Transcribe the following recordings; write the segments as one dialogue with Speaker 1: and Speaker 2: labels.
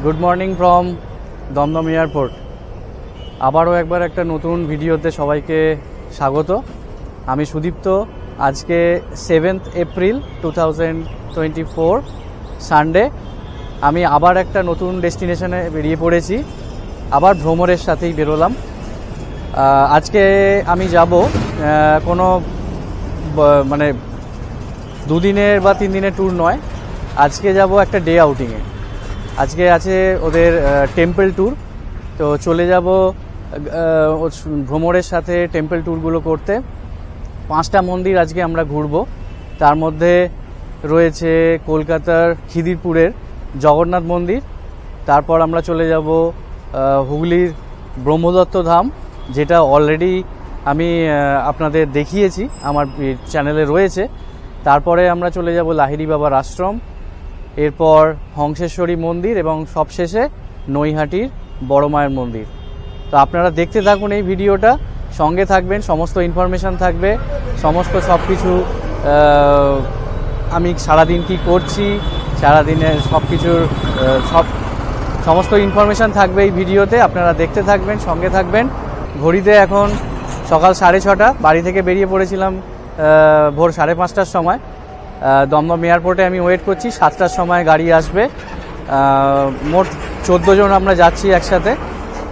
Speaker 1: Good morning from Dum Dum airport. আবারও একবার একটা নতুন ভিডিওতে সবাইকে স্বাগত। আমি সুদীপ্ত। আজকে 7 এপ্রিল 2024 সানডে। আমি আবার একটা নতুন ডেস্টিনেশনে বেরিয়ে পড়েছি, আবার ভ্রমণের সাথেই বেরোলাম। আজকে আমি যাব কোনো মানে 2 দিনের বা 3 দিনের ট্যুর নয়, আজকে যাব একটা ডে আউটিংয়ে। আজকে আছে ওদের টেম্পল ট্যুর, তো চলে যাব ভ্রমণের সাথে টেম্পল ট্যুরগুলো করতে। 5টা মন্দির আজকে আমরা ঘুরবো। তার মধ্যে রয়েছে কলকাতার খিদিরপুরের জগন্নাথ মন্দির, তারপর আমরা চলে যাব হুগলির ব্রহ্মদত্ত ধাম, যেটা অলরেডি আমি আপনাদের দেখিয়েছি, আমার চ্যানেলে রয়েছে। তারপরে আমরা চলে যাব লাহিড়ী বাবার আশ্রম, এরপর হংসেশ্বরী মন্দির এবং সবশেষে নৈহাটির বড় মায়ের মন্দির। তো আপনারা দেখতে থাকুন এই ভিডিওটা, সঙ্গে থাকবেন, সমস্ত ইনফরমেশান থাকবে, সব কিছু আমি সারাদিন কি করছি, সারাদিনের সব কিছুর সমস্ত ইনফরমেশান থাকবে এই ভিডিওতে। আপনারা দেখতে থাকবেন, সঙ্গে থাকবেন। ঘড়িতে এখন সকাল 6:30, বাড়ি থেকে বেরিয়ে পড়েছিলাম ভোর 5:30টার সময়। দমদম এয়ারপোর্টে আমি ওয়েট করছি, 7টার সময় গাড়ি আসবে। মোট 14 জন আমরা যাচ্ছি একসাথে।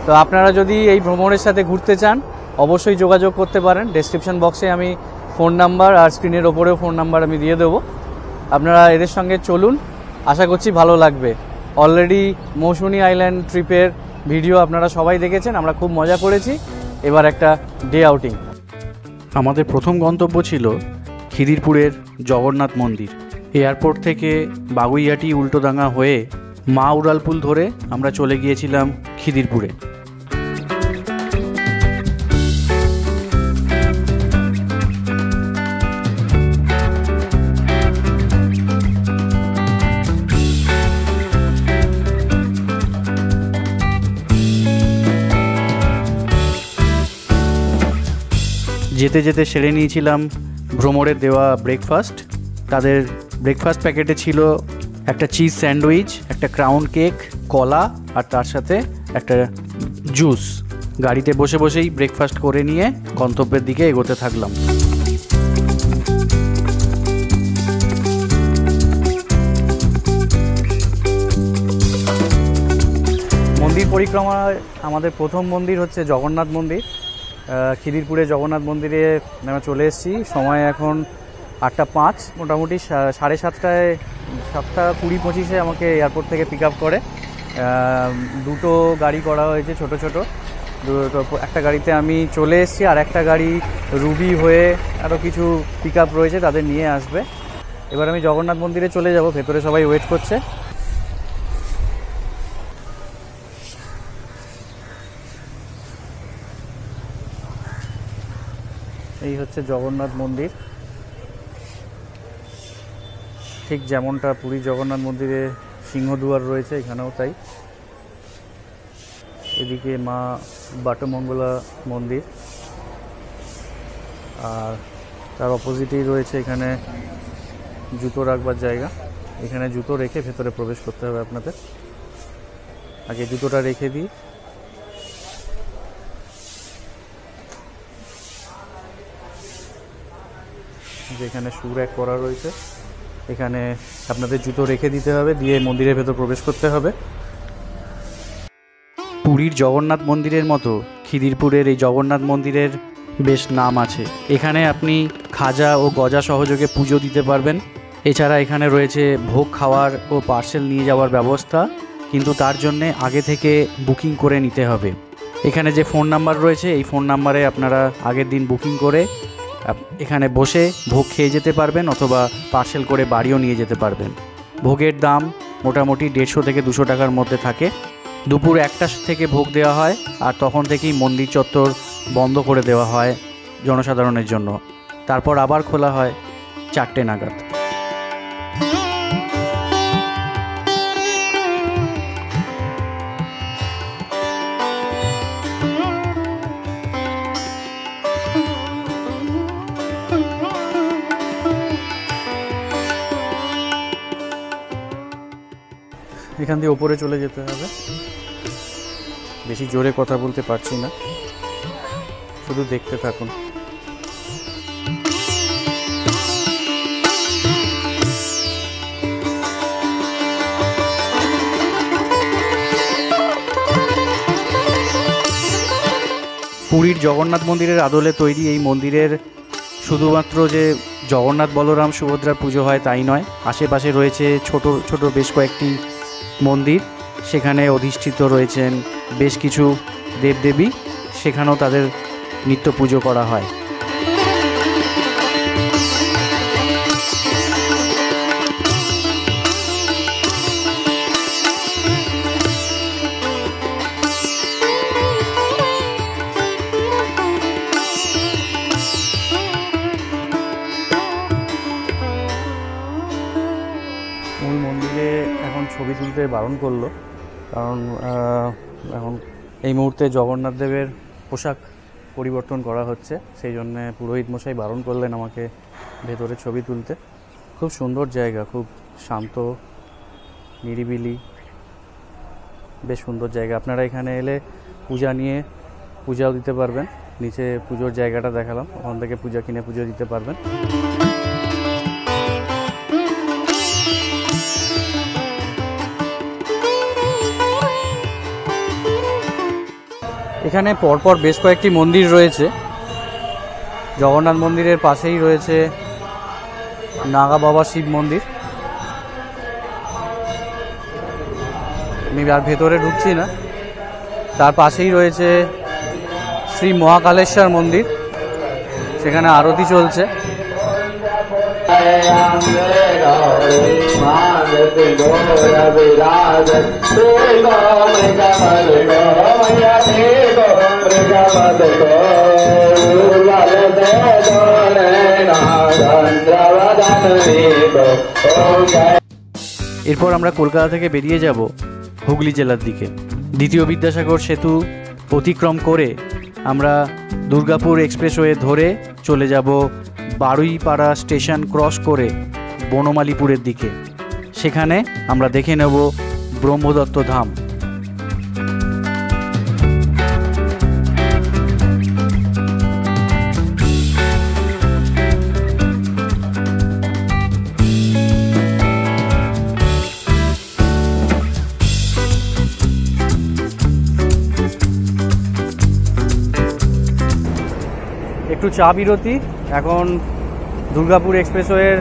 Speaker 1: তো আপনারা যদি এই ভ্রমণের সাথে ঘুরতে চান, অবশ্যই যোগাযোগ করতে পারেন। ডেসক্রিপশন বক্সে আমি ফোন নাম্বার আর স্ক্রিনের ওপরেও ফোন নাম্বার আমি দিয়ে দেবো। আপনারা এদের সঙ্গে চলুন, আশা করছি ভালো লাগবে। অলরেডি মৌসুনী আইল্যান্ড ট্রিপের ভিডিও আপনারা সবাই দেখেছেন, আমরা খুব মজা করেছি। এবার একটা ডে আউটিং। আমাদের প্রথম গন্তব্য ছিল খিদিরপুরের জগন্নাথ মন্দির। এয়ারপোর্ট থেকে বাগুইয়াটি উল্টোডাঙ্গা হয়ে মা উড়ালপুল ধরে আমরা চলে গিয়েছিলাম খিদিরপুরে। যেতে যেতে সেরে নিয়েছিলাম ভ্রমণের দেওয়া ব্রেকফাস্ট। তাদের ব্রেকফাস্ট প্যাকেটে ছিল একটা চিজ স্যান্ডউইচ, একটা ক্রাউন কেক, কলা আর তার সাথে একটা জুস। গাড়িতে বসে বসেই ব্রেকফাস্ট করে নিয়ে গন্তব্যের দিকে এগোতে থাকলাম। মন্দির পরিক্রমায় আমাদের প্রথম মন্দির হচ্ছে জগন্নাথ মন্দির। খিদিরপুরে জগন্নাথ মন্দিরে আমরা চলে এসেছি। সময় এখন 8:05, মোটামুটি 7:30টায় 7:20-25 আমাকে এয়ারপোর্ট থেকে পিক আপ করে। 2টো গাড়ি করা হয়েছে, ছোট ছোট। একটা গাড়িতে আমি চলে এসেছি, আর একটা গাড়ি রুবি হয়ে আরও কিছু পিক আপ রয়েছে, তাদের নিয়ে আসবে। এবার আমি জগন্নাথ মন্দিরে চলে যাব, ভেতরে সবাই ওয়েট করছে। এই হচ্ছে জগন্নাথ মন্দির, ঠিক যেমনটা পুরী জগন্নাথ মন্দিরে সিংহদুয়ার রয়েছে, এখানেও তাই। এদিকে মা বাটমঙ্গলা মন্দির, আর তার অপোজিটেই রয়েছে এখানে জুতো রাখবার জায়গা। এখানে জুতো রেখে ভেতরে প্রবেশ করতে হবে আপনাদের। আগে জুতোটা রেখে দিই। যেখানে শু র্যাক করা রয়েছে, এখানে আপনাদের জুতো রেখে দিতে হবে, দিয়ে মন্দিরের ভেতর প্রবেশ করতে হবে। পুরীর জগন্নাথ মন্দিরের মতো খিদিরপুরের এই জগন্নাথ মন্দিরের বেশ নাম আছে। এখানে আপনি খাজা ও গজা সহযোগে পুজো দিতে পারবেন। এছাড়া এখানে রয়েছে ভোগ খাওয়ার ও পার্সেল নিয়ে যাওয়ার ব্যবস্থা, কিন্তু তার জন্যে আগে থেকে বুকিং করে নিতে হবে। এখানে যে ফোন নাম্বার রয়েছে, এই ফোন নাম্বারে আপনারা আগের দিন বুকিং করে এখানে বসে ভোগ খেয়ে যেতে পারবেন, অথবা পার্সেল করে বাড়িও নিয়ে যেতে পারবেন। ভোগের দাম মোটামুটি 150 থেকে 200 টাকার মধ্যে থাকে। দুপুর 1টা থেকে ভোগ দেওয়া হয়, আর তখন থেকেই মন্দির চত্বর বন্ধ করে দেওয়া হয় জনসাধারণের জন্য। তারপর আবার খোলা হয় 4টে নাগাদ। এখান দিয়ে ওপরে চলে যেতে হবে। বেশি জোরে কথা বলতে পারছি না, শুধু দেখতে থাকুন। পুরীর জগন্নাথ মন্দিরের আদলে তৈরি এই মন্দিরের শুধুমাত্র যে জগন্নাথ বলরাম সুভদ্রার পুজো হয় তাই নয়, আশেপাশে রয়েছে ছোট ছোট বেশ কয়েকটি মন্দির, সেখানে অধিষ্ঠিত রয়েছেন বেশ কিছু দেবদেবী, সেখানেও তাদের নিত্য পুজো করা হয়। মূল মন্দিরে এখন ছবি তুলতে বারণ করলো, কারণ এখন এই মুহূর্তে জগন্নাথ দেবের পোশাক পরিবর্তন করা হচ্ছে, সেই জন্য পুরোহিত মশাই বারণ করলেন আমাকে ভেতরে ছবি তুলতে। খুব সুন্দর জায়গা, খুব শান্ত নিরিবিলি, বেশ সুন্দর জায়গা। আপনারা এখানে এলে পূজা নিয়ে পূজাও দিতে পারবেন। নিচে পুজোর জায়গাটা দেখালাম, ওখান থেকে পূজা কিনে পুজো দিতে পারবেন। এখানে পরপর বেশ কয়েকটি মন্দির রয়েছে। জগন্নাথ মন্দিরের পাশেই রয়েছে নাগা বাবা শিব মন্দির। আমি আর ভেতরে ঢুকছি না। তার পাশেই রয়েছে শ্রী মহাকালেশ্বর মন্দির, সেখানে আরতি চলছে। এরপর আমরা কলকাতা থেকে বেরিয়ে যাব হুগলি জেলার দিকে। দ্বিতীয় বিদ্যাসাগর সেতু অতিক্রম করে আমরা দুর্গাপুর এক্সপ্রেসওয়ে ধরে চলে যাব বারুইপাড়া স্টেশন ক্রস করে বনমালীপুরের দিকে। সেখানে আমরা দেখে নেব ব্রহ্মদত্ত ধাম। একটু চা বিরতি। এখন দুর্গাপুর এক্সপ্রেসওয়ের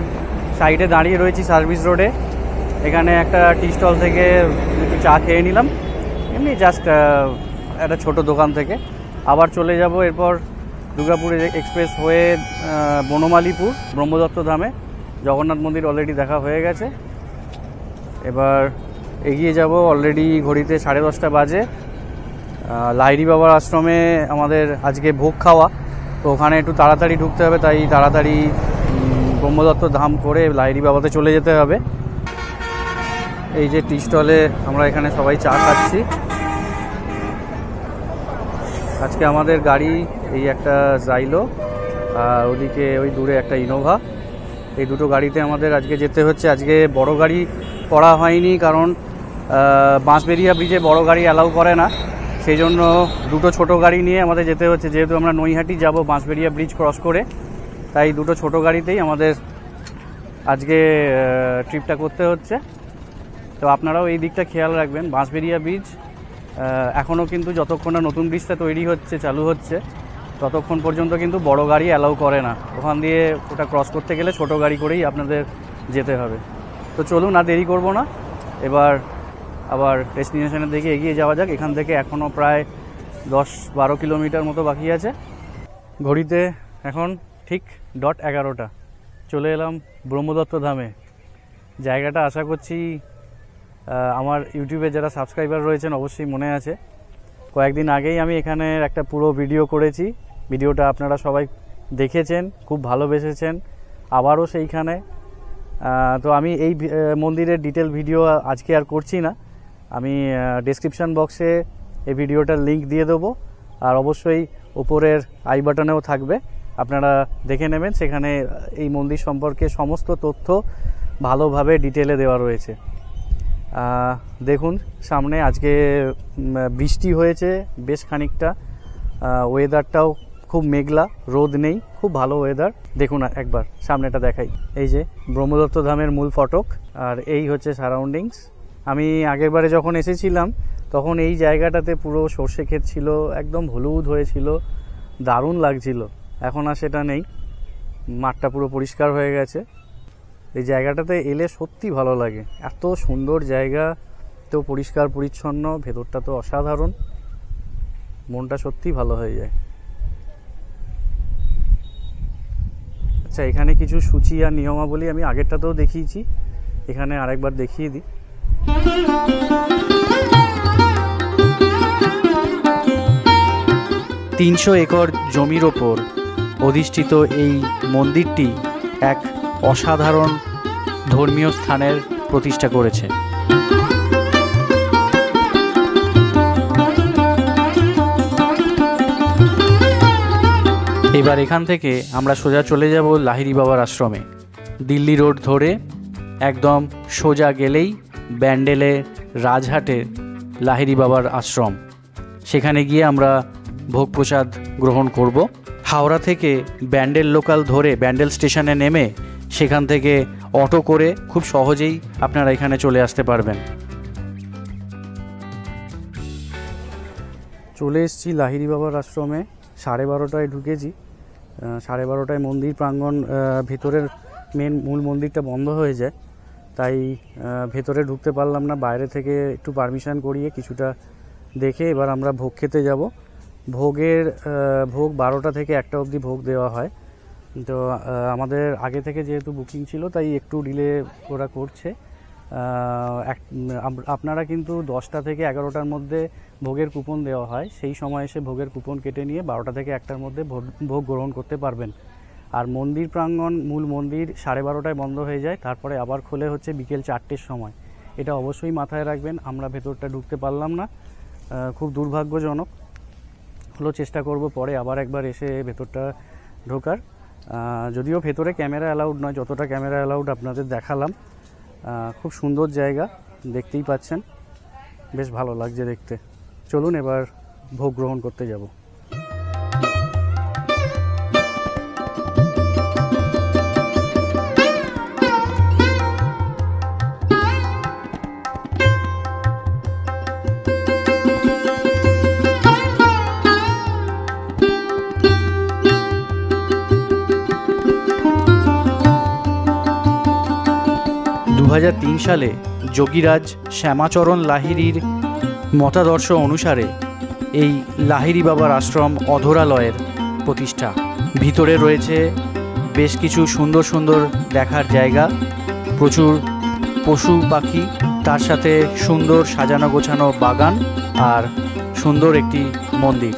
Speaker 1: সাইডে দাঁড়িয়ে রয়েছি সার্ভিস রোডে। এখানে একটা টি স্টল থেকে একটু চা খেয়ে নিলাম, এমনি জাস্ট একটা ছোট দোকান থেকে। আবার চলে যাব এরপর দুর্গাপুর এক্সপ্রেস হয়ে বনমালীপুর ব্রহ্মদত্ত ধামে। জগন্নাথ মন্দির অলরেডি দেখা হয়ে গেছে, এবার এগিয়ে যাব। অলরেডি ঘড়িতে 10:30 বাজে। লাহিড়ী বাবার আশ্রমে আমাদের আজকে ভোগ খাওয়া, তো ওখানে একটু তাড়াতাড়ি ঢুকতে হবে, তাই তাড়াতাড়ি ব্রহ্মদত্ত ধাম করে লাহিড়ী বাবাতে চলে যেতে হবে। এই যে টি স্টলে আমরা এখানে সবাই চা খাচ্ছি। আজকে আমাদের গাড়ি এই একটা জাইলো, আর ওদিকে ওই দূরে একটা ইনোভা, এই দুটো গাড়িতে আমাদের আজকে যেতে হচ্ছে। আজকে বড় গাড়ি করা হয়নি, কারণ বাঁশবেড়িয়া ব্রিজে বড় গাড়ি অ্যালাউ করে না, সেই জন্য দুটো ছোট গাড়ি নিয়ে আমাদের যেতে হচ্ছে। যেহেতু আমরা নৈহাটি যাব বাঁশবেড়িয়া ব্রিজ ক্রস করে, তাই দুটো ছোট গাড়িতেই আমাদের আজকে ট্রিপটা করতে হচ্ছে। তো আপনারাও এই দিকটা খেয়াল রাখবেন। বাঁশবেড়িয়া ব্রিজ এখনও কিন্তু যতক্ষণ না নতুন ব্রিজটা তৈরি হচ্ছে, চালু হচ্ছে, ততক্ষণ পর্যন্ত কিন্তু বড় গাড়ি অ্যালাউ করে না। ওখান দিয়ে ওটা ক্রস করতে গেলে ছোট গাড়ি করেই আপনাদের যেতে হবে। তো চলুন, আর দেরি করব না, এবার আবার ডেস্টিনেশনের দিকে এগিয়ে যাওয়া যাক। এখান থেকে এখনও প্রায় 10-12 কিলোমিটার মতো বাকি আছে। ঘড়িতে এখন ঠিক 11:00। চলে এলাম ব্রহ্মদত্ত ধামে। জায়গাটা আশা করছি আমার ইউটিউবে যারা সাবস্ক্রাইবার রয়েছেন অবশ্যই মনে আছে। কয়েকদিন আগেই আমি এখানে একটা পুরো ভিডিও করেছি, ভিডিওটা আপনারা সবাই দেখেছেন, খুব ভালোবেসেছেন। আবারও সেইখানে তো আমি এই মন্দিরের ডিটেল ভিডিও আজকে আর করছি না। আমি ডেসক্রিপশান বক্সে এই ভিডিওটার লিঙ্ক দিয়ে দেবো, আর অবশ্যই উপরের আই বাটনেও থাকবে, আপনারা দেখে নেবেন। সেখানে এই মন্দির সম্পর্কে সমস্ত তথ্য ভালোভাবে ডিটেলে দেওয়া রয়েছে। দেখুন সামনে আজকে বৃষ্টি হয়েছে বেশ খানিকটা, ওয়েদারটাও খুব মেঘলা, রোদ নেই, খুব ভালো ওয়েদার। দেখুন একবার সামনেটা দেখাই, এই যে ব্রহ্মদত্ত ধামের মূল ফটক, আর এই হচ্ছে সারাউন্ডিংস। আমি আগেরবারে যখন এসেছিলাম তখন এই জায়গাটাতে পুরো সর্ষে ক্ষেত ছিল, একদম হলুদ হয়েছিল, দারুণ লাগছিল। এখন আর সেটা নেই, মাঠটা পুরো পরিষ্কার হয়ে গেছে। এই জায়গাটাতে এলে সত্যি ভালো লাগে, এত সুন্দর জায়গা, তো পরিষ্কার পরিচ্ছন্ন, ভেতরটা তো অসাধারণ, মনটা সত্যি ভালো হয়ে যায়। আচ্ছা, এখানে কিছু সূচি আর নিয়মাবলী আমি আগেরটাতেও দেখিয়েছি, এখানে আরেকবার দেখিয়ে দিই। 300 একর জমির ওপর অধিষ্ঠিত এই মন্দিরটি এক অসাধারণ ধর্মীয় স্থানের প্রতিষ্ঠা করেছে। এবার এখান থেকে আমরা সোজা চলে যাব লাহিড়ী বাবার আশ্রমে। দিল্লি রোড ধরে একদম সোজা গেলেই ব্যান্ডেলে রাজহাটে লাহিড়ী বাবার আশ্রম, সেখানে গিয়ে আমরা ভোগ প্রসাদ গ্রহণ করব। হাওড়া থেকে ব্যান্ডেল লোকাল ধরে ব্যান্ডেল স্টেশনে নেমে সেখান থেকে অটো করে খুব সহজেই আপনারা এখানে চলে আসতে পারবেন। চলে এসেছি লাহিড়ী বাবার আশ্রমে, 12:30টায় ঢুকেছি। 12:30টায় মন্দির প্রাঙ্গণ, ভেতরের মূল মন্দিরটা বন্ধ হয়ে যায়, তাই ভেতরে ঢুকতে পারলাম না। বাইরে থেকে একটু পারমিশন করিয়ে কিছুটা দেখে এবার আমরা ভোগ খেতে যাব। ভোগ 12টা থেকে 1টা অবধি ভোগ দেওয়া হয়। তো আমাদের আগে থেকে যেহেতু বুকিং ছিল তাই একটু ডিলে ওরা করছে। আপনারা কিন্তু 10টা থেকে 11টার মধ্যে ভোগের কুপন দেওয়া হয়, সেই সময় এসে ভোগের কুপন কেটে নিয়ে 12টা থেকে 1টার মধ্যে ভোগ গ্রহণ করতে পারবেন। আর মন্দির প্রাঙ্গণ, মূল মন্দির 12:30টায় বন্ধ হয়ে যায়, তারপরে আবার খোলে হচ্ছে বিকেল 4টের সময়। এটা অবশ্যই মাথায় রাখবেন। আমরা ভেতরটা ঢুকতে পারলাম না, খুব দুর্ভাগ্যজনক হলো। চেষ্টা করব পরে আবার একবার এসে ভেতরটা ঢোকার। যদিও ভেতরে ক্যামেরা অ্যালাউড নয়, যতটা ক্যামেরা অ্যালাউড আপনাদের দেখালাম। খুব সুন্দর জায়গা, দেখতেই পাচ্ছেন, বেশ ভালো লাগছে দেখতে। চলুন এবার ভোগ গ্রহণ করতে যাব। 2003 সালে যোগীরাজ শ্যামাচরণ লাহিড়ীর মতাদর্শ অনুসারে এই লাহিড়ী বাবার আশ্রম অধরালয়ের প্রতিষ্ঠা। ভিতরে রয়েছে বেশ কিছু সুন্দর সুন্দর দেখার জায়গা, প্রচুর পশু পাখি, তার সাথে সুন্দর সাজানো গোছানো বাগান আর সুন্দর একটি মন্দির।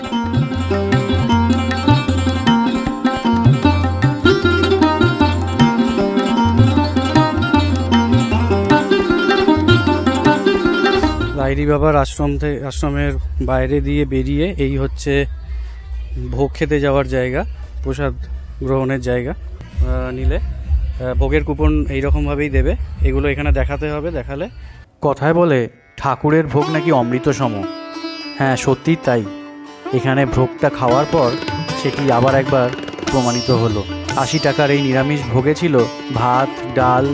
Speaker 1: লাহিড়ী বাবার আশ্রমের বাইরে দিয়ে বেরিয়ে এই হচ্ছে ভোগ খেতে যাওয়ার জায়গা, প্রসাদ গ্রহণের জায়গা। নিলে ভোগের কুপন এইরকমভাবেই দেবে, এগুলো এখানে দেখাতে হবে। দেখালে কথায় বলে ঠাকুরের ভোগ নাকি অমৃত সম। হ্যাঁ, সত্যিই তাই। এখানে ভোগটা খাওয়ার পর সেটি আবার একবার প্রমাণিত হলো। 80 টাকার এই নিরামিষ ভোগে ছিল ভাত, ডাল,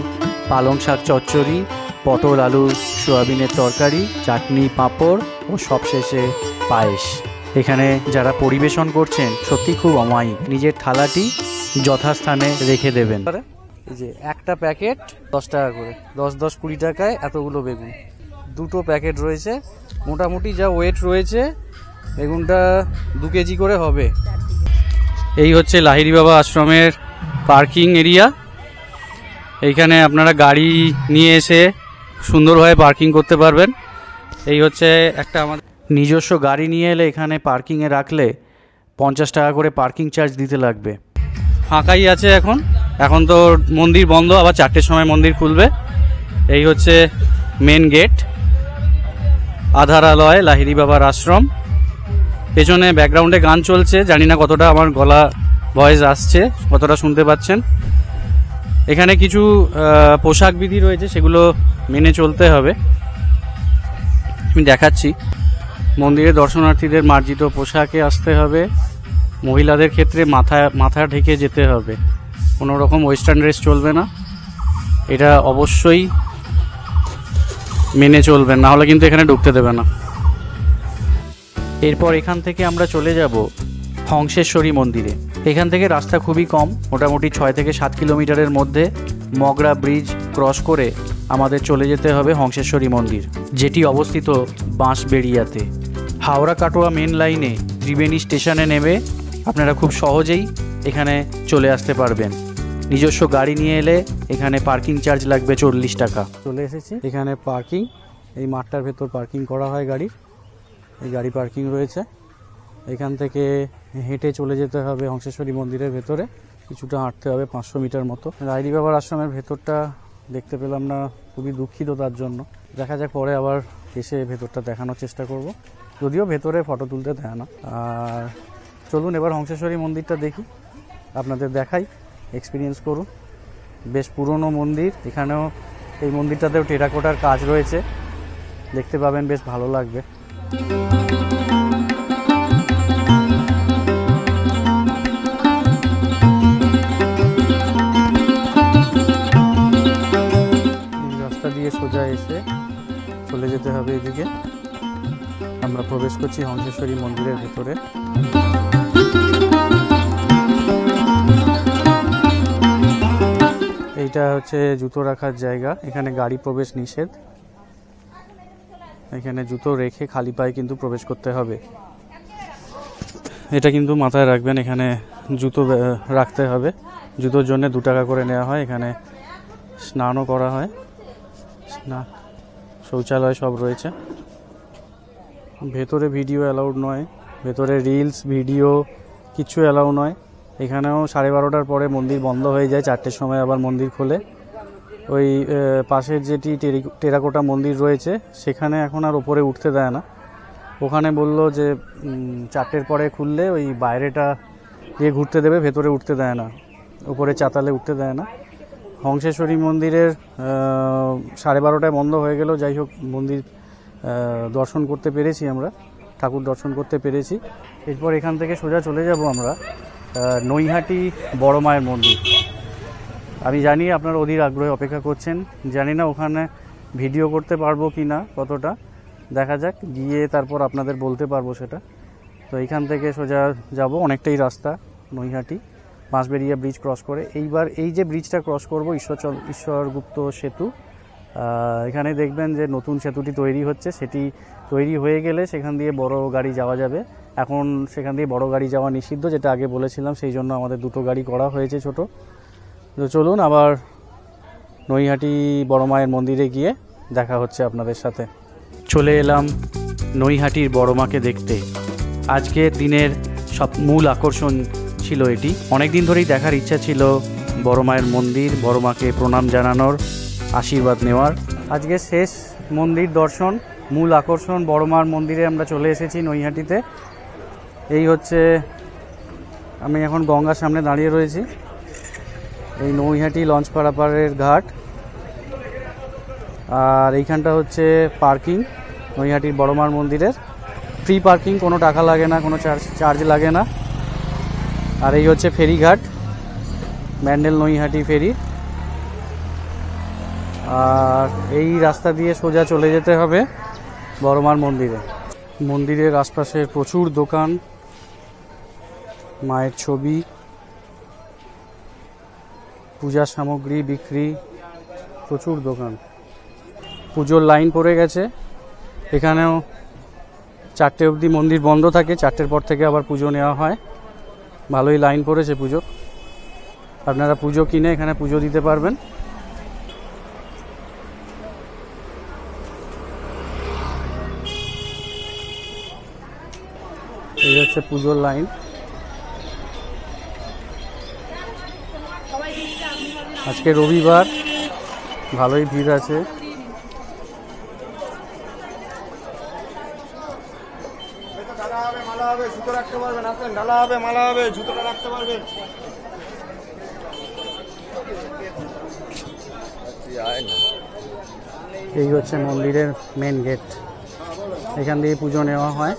Speaker 1: পালং শাক চচ্চড়ি, পটল আলু সয়াবিনের তরকারি, চাটনি, পাঁপড় ও সবশেষে পায়েস। এখানে যারা পরিবেশন করছেন সত্যি খুব অমায়িক, নিজের থালাটি যথাস্থানে রেখে দেবেন। এই যে একটা প্যাকেট 10 টাকা করে, 10-20 টাকায় এতগুলো বেগুন। 2টো প্যাকেট রয়েছে, মোটামুটি যা ওয়েট রয়েছে বেগুনটা 2 কেজি করে হবে। এই হচ্ছে লাহিড়ী বাবা আশ্রমের পার্কিং এরিয়া। এইখানে আপনারা গাড়ি নিয়ে এসে সুন্দরভাবে পার্কিং করতে পারবেন। এই হচ্ছে একটা আমাদের নিজস্ব গাড়ি নিয়ে এলে এখানে পার্কিংয়ে রাখলে 50 টাকা করে পার্কিং চার্জ দিতে লাগবে। ফাঁকাই আছে এখন তো মন্দির বন্ধ, আবার 4টের সময় মন্দির খুলবে। এই হচ্ছে মেন গেট, আধারালয় লাহিড়ী বাবার আশ্রম। পেছনে ব্যাকগ্রাউন্ডে গান চলছে, জানি না কতটা আমার গলা ভয়েস আসছে, কতটা শুনতে পাচ্ছেন। এখানে কিছু পোশাক বিধি রয়েছে, সেগুলো মেনে চলতে হবে। আমি দেখাচ্ছি। মন্দিরে দর্শনার্থীদের মার্জিত পোশাকে আসতে হবে। মহিলাদের ক্ষেত্রে মাথা ঢেকে যেতে হবে, কোনো রকম ওয়েস্টার্ন ড্রেস চলবে না, এটা অবশ্যই মেনে চলবেন, না হলে কিন্তু এখানে ঢুকতে দেবে না। এরপর এখান থেকে আমরা চলে যাব হংসেশ্বরী মন্দিরে। এখান থেকে রাস্তা খুবই কম, মোটামুটি 6 থেকে 7 কিলোমিটারের মধ্যে মগরা ব্রিজ ক্রস করে আমাদের চলে যেতে হবে হংসেশ্বরী মন্দির, যেটি অবস্থিত বাঁশবেড়িয়াতে। হাওড়া কাটোয়া মেন লাইনে ত্রিবেণী স্টেশনে নেমে আপনারা খুব সহজেই এখানে চলে আসতে পারবেন। নিজস্ব গাড়ি নিয়ে এলে এখানে পার্কিং চার্জ লাগবে 40 টাকা। চলে এসেছি এখানে পার্কিং, এই মাঠটার ভেতর পার্কিং করা হয় গাড়ির, এই গাড়ি পার্কিং রয়েছে। এখান থেকে হেঁটে চলে যেতে হবে হংসেশ্বরী মন্দিরের ভেতরে, কিছুটা হাঁটতে হবে 500 মিটার মতো। রায়রি বাবার আশ্রমের ভেতরটা দেখতে পেলাম না, খুবই দুঃখিত তার জন্য। দেখা যাক পরে আবার এসে ভেতরটা দেখানোর চেষ্টা করব, যদিও ভেতরে ফটো তুলতে দেয় না। আর চলুন এবার হংসেশ্বরী মন্দিরটা দেখি, আপনাদের দেখাই, এক্সপিরিয়েন্স করুন। বেশ পুরনো মন্দির, এখানেও এই মন্দিরটাতেও টেরাকোটার কাজ রয়েছে, দেখতে পাবেন, বেশ ভালো লাগবে। রাস্তা দিয়ে সোজা এসে চলে যেতে হবে এদিকে। আমরা প্রবেশ করছি হংসেশ্বরী মন্দিরের ভিতরে। এইটা হচ্ছে জুতো রাখার জায়গা, এখানে গাড়ি প্রবেশ নিষেধ, এখানে জুতো রেখে খালি পায়ে কিন্তু প্রবেশ করতে হবে, এটা কিন্তু মাথায় রাখবেন। এখানে জুতো রাখতে হবে, জুতোর জন্য 2 টাকা করে নেওয়া হয়। এখানে স্নানও করা হয়, শৌচালয় সব রয়েছে। ভেতরে ভিডিও অ্যালাউড নয়, ভেতরে রিলস ভিডিও কিছু অ্যালাউ নয়। এখানেও 12:30টার পরে মন্দির বন্ধ হয়ে যায়, 4টের সময় আবার মন্দির খোলে। ওই পাশের যেটি টেরাকোটা মন্দির রয়েছে সেখানে এখন আর ওপরে উঠতে দেয় না, ওখানে বলল যে 4টের পরে খুললে ওই বাইরেটা দিয়ে ঘুরতে দেবে, ভেতরে উঠতে দেয় না, উপরে চাতালে উঠতে দেয় না। হংসেশ্বরী মন্দিরের 12:30টায় বন্ধ হয়ে গেল, যাই হোক মন্দির দর্শন করতে পেরেছি, আমরা ঠাকুর দর্শন করতে পেরেছি। এরপর এখান থেকে সোজা চলে যাব আমরা নৈহাটি বড় মায়ের মন্দির। আমি জানি আপনারা অধীর আগ্রহে অপেক্ষা করছেন, জানি না ওখানে ভিডিও করতে পারবো কি না, কতটা দেখা যাক, গিয়ে তারপর আপনাদের বলতে পারবো সেটা। তো এইখান থেকে সোজা যাব, অনেকটাই রাস্তা নৈহাটি, বাঁশবেড়িয়া ব্রিজ ক্রস করে। এইবার এই যে ব্রিজটা ক্রস করব ঈশ্বরগুপ্ত সেতু, এখানে দেখবেন যে নতুন সেতুটি তৈরি হচ্ছে, সেটি তৈরি হয়ে গেলে সেখান দিয়ে বড় গাড়ি যাওয়া যাবে। এখন সেখান দিয়ে বড় গাড়ি যাওয়া নিষিদ্ধ, যেটা আগে বলেছিলাম, সেই জন্য আমাদের 2টো গাড়ি করা হয়েছে ছোট। তো চলুন আবার নৈহাটি বড় মায়ের মন্দিরে গিয়ে দেখা হচ্ছে আপনাদের সাথে। চলে এলাম নৈহাটির বড় মাকে দেখতে। আজকের দিনের সব মূল আকর্ষণ ছিল এটি। অনেক দিন ধরেই দেখার ইচ্ছা ছিল বড় মায়ের মন্দির, বড় মাকে প্রণাম জানানোর, আশীর্বাদ নেওয়ার। আজকে শেষ মন্দির দর্শন, মূল আকর্ষণ বড় মার মন্দিরে আমরা চলে এসেছি নৈহাটিতে। এই হচ্ছে, আমি এখন গঙ্গার সামনে দাঁড়িয়ে রয়েছি, এই নৈহাটি লঞ্চ পারাপারের ঘাট। আর এইখানটা হচ্ছে পার্কিং নৈহাটির বড় মার মন্দিরের, ফ্রি পার্কিং, কোনো টাকা লাগে না, কোনো চার্জ লাগে না। আর এই হচ্ছে ফেরিঘাট, ব্যান্ডেল নৈহাটি ফেরি। আর এই রাস্তা দিয়ে সোজা চলে যেতে হবে বড় মার মন্দিরে। মন্দিরের আশপাশে প্রচুর দোকান, মায়ের ছবি, পূজার সামগ্রী বিক্রি, প্রচুর দোকান। পুজোর লাইন পড়ে গেছে, এখানেও 4টে অবধি মন্দির বন্ধ থাকে, 4টের পর থেকে আবার পুজো নেওয়া হয়। ভালোই লাইন পড়েছে পুজো, আপনারা পুজো কিনে এখানে পুজো দিতে পারবেন। এই হচ্ছে পুজোর লাইন। আজকে রবিবার, ভালোই ভিড় আছে। এই হচ্ছে মন্দিরের মেন গেট। এখান দিয়ে পুজো নেওয়া হয়।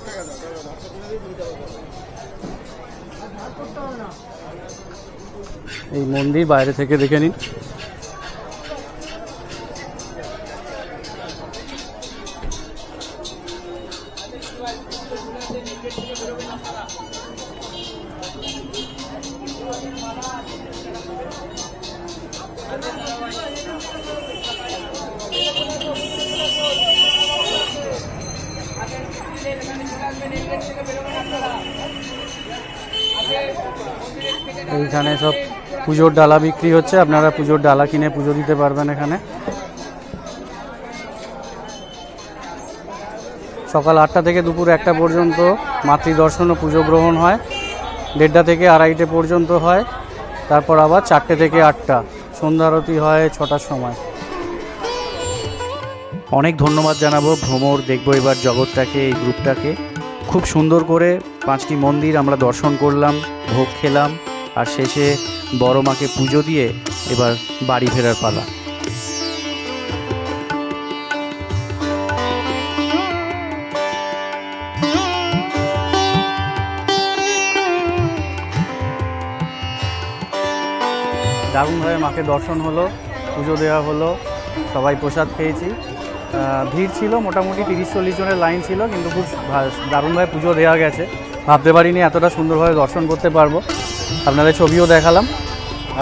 Speaker 1: এই মন্দির বাইরে থেকে দেখে নিন। এইখানে সব পুজোর ডালা বিক্রি হচ্ছে, আপনারা পুজোর ডালা কিনে পুজো দিতে পারবেন এখানে। সকাল 8টা থেকে দুপুর 1টা পর্যন্ত মাতৃদর্শন ও পুজো গ্রহণ হয়। 1:30 থেকে 2:30 পর্যন্ত হয়। তারপর আবার 4টে থেকে 8টা সন্ধ্যা আরতি হয় 6টার সময়। অনেক ধন্যবাদ জানাবো ভ্রমর দেখবো এবার জগৎটাকে, এই গ্রুপটাকে। খুব সুন্দর করে 5টি মন্দির আমরা দর্শন করলাম, ভোগ খেলাম, আর শেষে বড় মাকে পুজো দিয়ে এবার বাড়ি ফেরার পালা। দারুণভাবে মাকে দর্শন হলো, পুজো দেওয়া হলো, সবাই প্রসাদ খেয়েছি। ভিড় ছিল, মোটামুটি 30-40 জনের লাইন ছিল, কিন্তু খুব দারুণভাবে পুজো দেওয়া গেছে। ভাবতে পারিনি এতটা সুন্দরভাবে দর্শন করতে পারবো। আপনাদের ছবিও দেখালাম।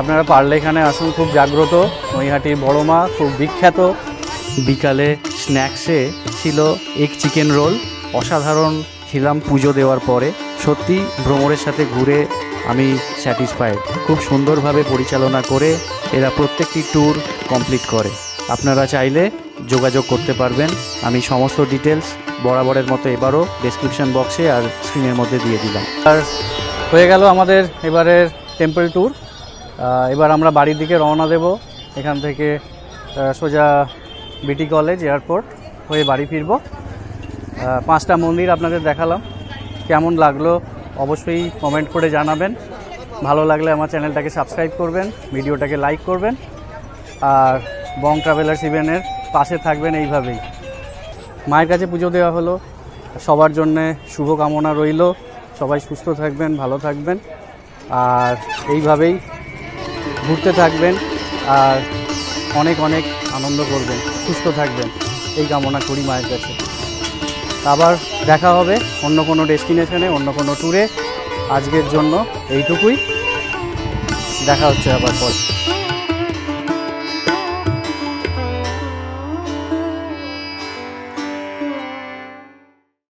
Speaker 1: আপনারা পারলে এখানে আসুন, খুব জাগ্রত নৈহাটির বড় মা, খুব বিখ্যাত। বিকালে স্ন্যাক্সে ছিল এগ চিকেন রোল, অসাধারণ খেলাম পুজো দেওয়ার পরে। সত্যি ভ্রমরের সাথে ঘুরে আমি স্যাটিসফাইড। খুব সুন্দরভাবে পরিচালনা করে এরা প্রত্যেকটি ট্যুর কমপ্লিট করে। আপনারা চাইলে যোগাযোগ করতে পারবেন। আমি সমস্ত ডিটেলস বরাবরের মতো এবারও ডেসক্রিপশন বক্সে আর স্ক্রিনের মধ্যে দিয়ে দিলাম। আর হয়ে গেল আমাদের এবারের টেম্পল ট্যুর। এবার আমরা বাড়ির দিকে রওনা দেব। এখান থেকে সোজা বিটি কলেজ এয়ারপোর্ট হয়ে বাড়ি ফিরব। 5টা মন্দির আপনাদের দেখালাম। কেমন লাগলো অবশ্যই কমেন্ট করে জানাবেন। ভালো লাগলে আমার চ্যানেলটাকে সাবস্ক্রাইব করবেন, ভিডিওটাকে লাইক করবেন, আর বং ট্রাভেলার্স ইভেন্টের পাশে থাকবেন এইভাবেই। মায়ের কাছে পুজো দেওয়া হলো, সবার জন্যে শুভকামনা রইল। সবাই সুস্থ থাকবেন, ভালো থাকবেন, আর এইভাবেই ঘুরতে থাকবেন, আর অনেক অনেক আনন্দ করবেন, সুস্থ থাকবেন, এই কামনা করি মায়ের কাছে। আবার দেখা হবে অন্য কোনো ডেস্টিনেশনে, অন্য কোনো ট্যুরে। আজকের জন্য এইটুকুই, দেখা হচ্ছে আবার পর।